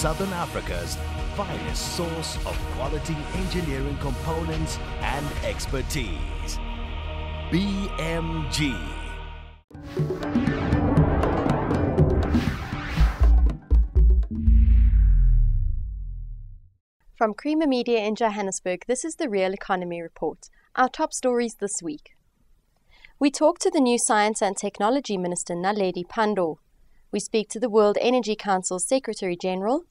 Southern Africa's finest source of quality engineering components and expertise. BMG. From Creamer Media in Johannesburg, this is the Real Economy Report, our top stories this week. We talk to the new Science and Technology Minister Naledi Pandor. We speak to the World Energy Council's Secretary General,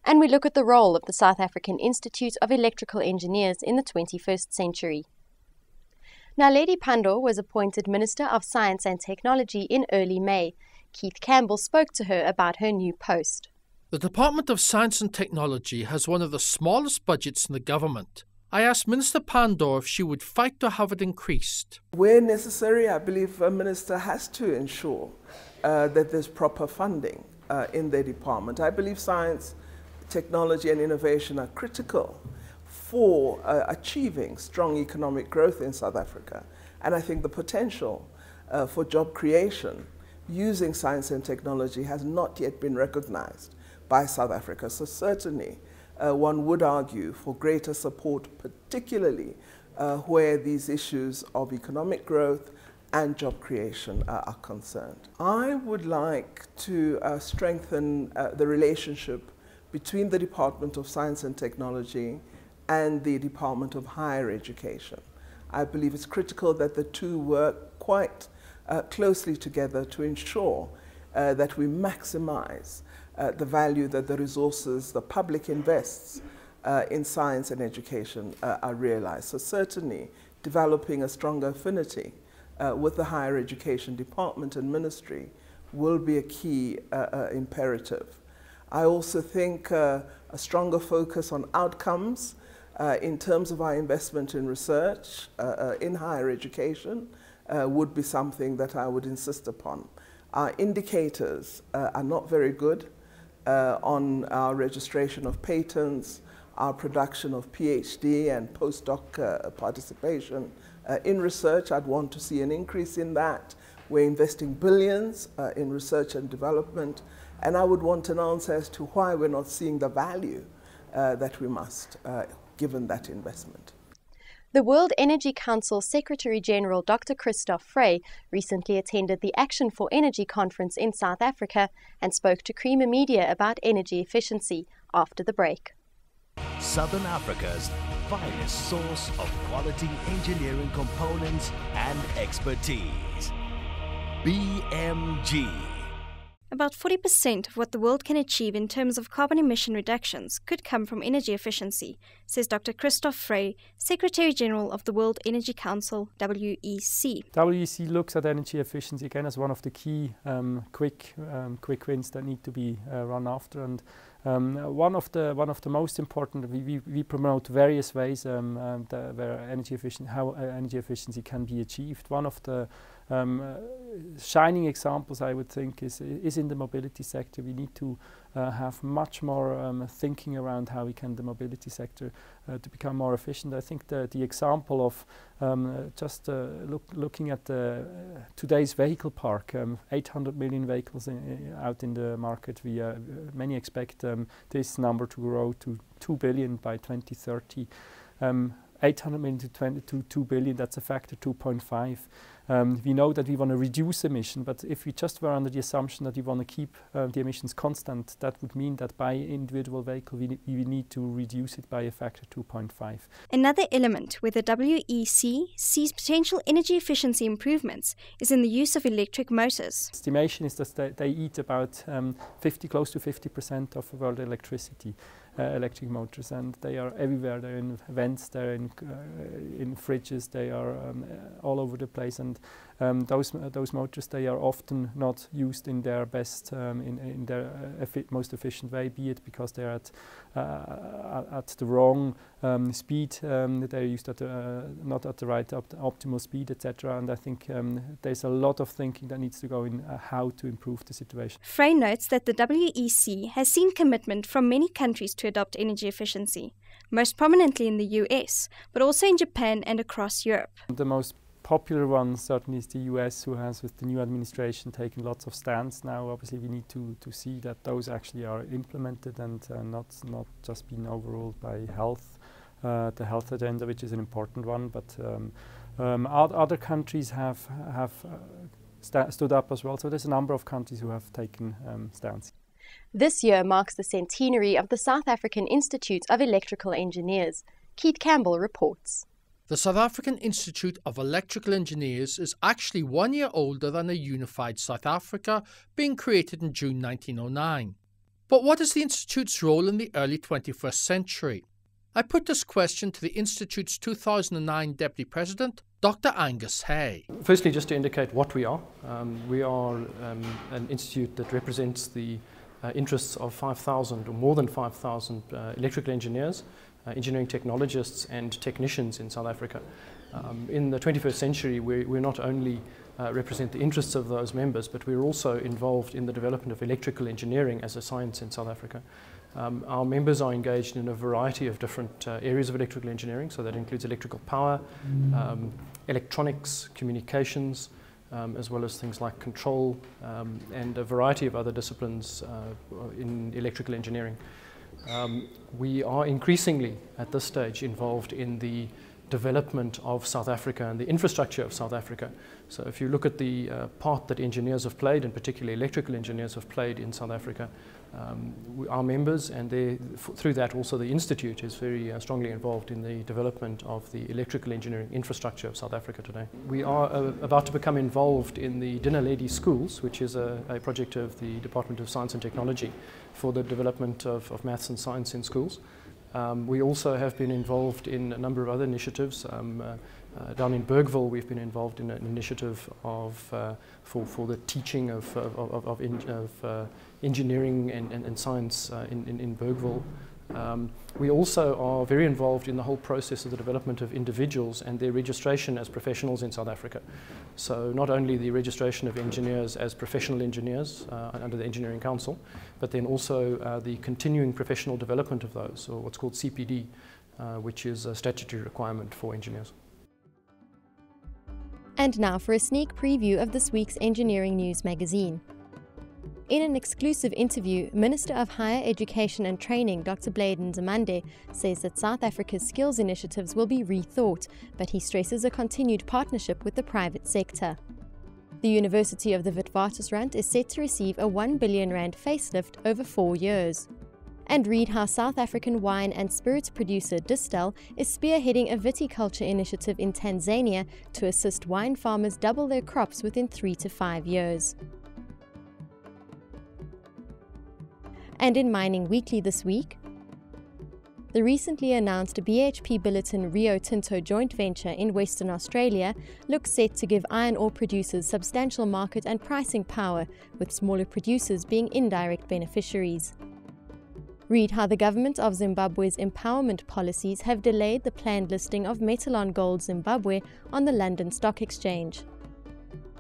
and we look at the role of the South African Institute of Electrical Engineers in the 21st century. Naledi Pandor was appointed Minister of Science and Technology in early May. Keith Campbell spoke to her about her new post. The Department of Science and Technology has one of the smallest budgets in the government. I asked Minister Pandor if she would fight to have it increased. Where necessary, I believe a minister has to ensure that there's proper funding in their department. I believe science, technology and innovation are critical for achieving strong economic growth in South Africa. And I think the potential for job creation using science and technology has not yet been recognized by South Africa. So certainly one would argue for greater support, particularly where these issues of economic growth and job creation are concerned. I would like to strengthen the relationship between the Department of Science and Technology and the Department of Higher Education. I believe it's critical that the two work quite closely together to ensure that we maximize the value that the resources the public invests in science and education are realized. So certainly developing a stronger affinity with the Higher Education Department and Ministry will be a key imperative. I also think a stronger focus on outcomes in terms of our investment in research in higher education would be something that I would insist upon. Our indicators are not very good on our registration of patents, our production of PhD and postdoc participation in research. I'd want to see an increase in that. We're investing billions in research and development, and I would want an answer as to why we're not seeing the value that we must, given that investment. The World Energy Council Secretary General Dr. Christoph Frey recently attended the Action for Energy conference in South Africa and spoke to Creamer Media about energy efficiency after the break. Southern Africa's finest source of quality engineering components and expertise. BMG. About 40% of what the world can achieve in terms of carbon emission reductions could come from energy efficiency, says Dr. Christoph Frey, Secretary General of the World Energy Council, WEC. WEC looks at energy efficiency again as one of the key quick wins that need to be run after. And one of the most important, we promote various ways where how energy efficiency can be achieved. One of the shining examples, I would think, is in the mobility sector. We need to have much more thinking around how we can the mobility sector to become more efficient. I think the example of looking at today's vehicle park, 800 million vehicles out in the market. Many expect this number to grow to 2 billion by 2030. 800 million to 2 billion, that's a factor 2.5. We know that we want to reduce emission, but if we just were under the assumption that we want to keep the emissions constant, that would mean that by individual vehicle we need to reduce it by a factor 2.5. Another element where the WEC sees potential energy efficiency improvements is in the use of electric motors. Estimation is that they eat about close to 50% of world electricity. Electric motors, and they are everywhere. They're in vents, they're in fridges, they are all over the place. And those motors, they are often not used in their best, in their most efficient way. Be it because they are at the wrong speed, they're used at not at the right optimal speed, etc. And I think there's a lot of thinking that needs to go in how to improve the situation. Frey notes that the WEC has seen commitment from many countries to adopt energy efficiency, most prominently in the US, but also in Japan and across Europe. The most popular one certainly is the US, who has, with the new administration, taken lots of stands now. Obviously, we need to see that those actually are implemented and not just being overruled by the health agenda, which is an important one. But other countries have stood up as well. So there's a number of countries who have taken stands. This year marks the centenary of the South African Institute of Electrical Engineers. Keith Campbell reports. The South African Institute of Electrical Engineers is actually 1 year older than a unified South Africa, being created in June 1909. But what is the Institute's role in the early 21st century? I put this question to the Institute's 2009 Deputy President, Dr. Angus Hay. Firstly, just to indicate what we are. We are an institute that represents the interests of 5,000 or more than 5,000 electrical engineers, engineering technologists and technicians in South Africa. In the 21st century, we not only represent the interests of those members, but we're also involved in the development of electrical engineering as a science in South Africa. Our members are engaged in a variety of different areas of electrical engineering, so that includes electrical power, electronics, communications, as well as things like control and a variety of other disciplines in electrical engineering. We are increasingly, at this stage, involved in the development of South Africa and the infrastructure of South Africa. So if you look at the part that engineers have played, and particularly electrical engineers have played in South Africa, our members, and through that also the Institute, is very strongly involved in the development of the electrical engineering infrastructure of South Africa today. We are about to become involved in the Naledi schools, which is a project of the Department of Science and Technology for the development of maths and science in schools. We also have been involved in a number of other initiatives. Down in Bergville, we've been involved in an initiative for the teaching of engineering and science in Bergville. We also are very involved in the whole process of the development of individuals and their registration as professionals in South Africa. So not only the registration of engineers as professional engineers under the Engineering Council, but then also the continuing professional development of those, or what's called CPD, which is a statutory requirement for engineers. And now for a sneak preview of this week's Engineering News magazine. In an exclusive interview, Minister of Higher Education and Training Dr. Bladen Zamande says that South Africa's skills initiatives will be rethought, but he stresses a continued partnership with the private sector. The University of the Witwatersrand is set to receive a R1 billion facelift over 4 years. And read how South African wine and spirits producer Distel is spearheading a viticulture initiative in Tanzania to assist wine farmers double their crops within 3 to 5 years. And in Mining Weekly this week, the recently announced BHP Billiton Rio Tinto joint venture in Western Australia looks set to give iron ore producers substantial market and pricing power, with smaller producers being indirect beneficiaries. Read how the government of Zimbabwe's empowerment policies have delayed the planned listing of Metalon Gold Zimbabwe on the London Stock Exchange.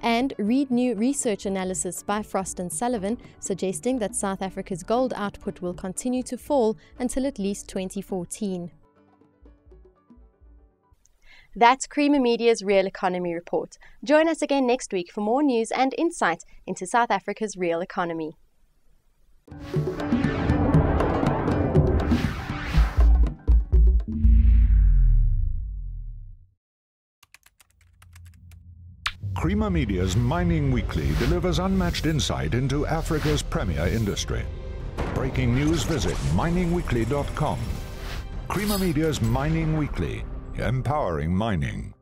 And read new research analysis by Frost & Sullivan suggesting that South Africa's gold output will continue to fall until at least 2014. That's Creamer Media's Real Economy Report. Join us again next week for more news and insight into South Africa's real economy. Creamer Media's Mining Weekly delivers unmatched insight into Africa's premier industry. Breaking news, visit miningweekly.com. Creamer Media's Mining Weekly, empowering mining.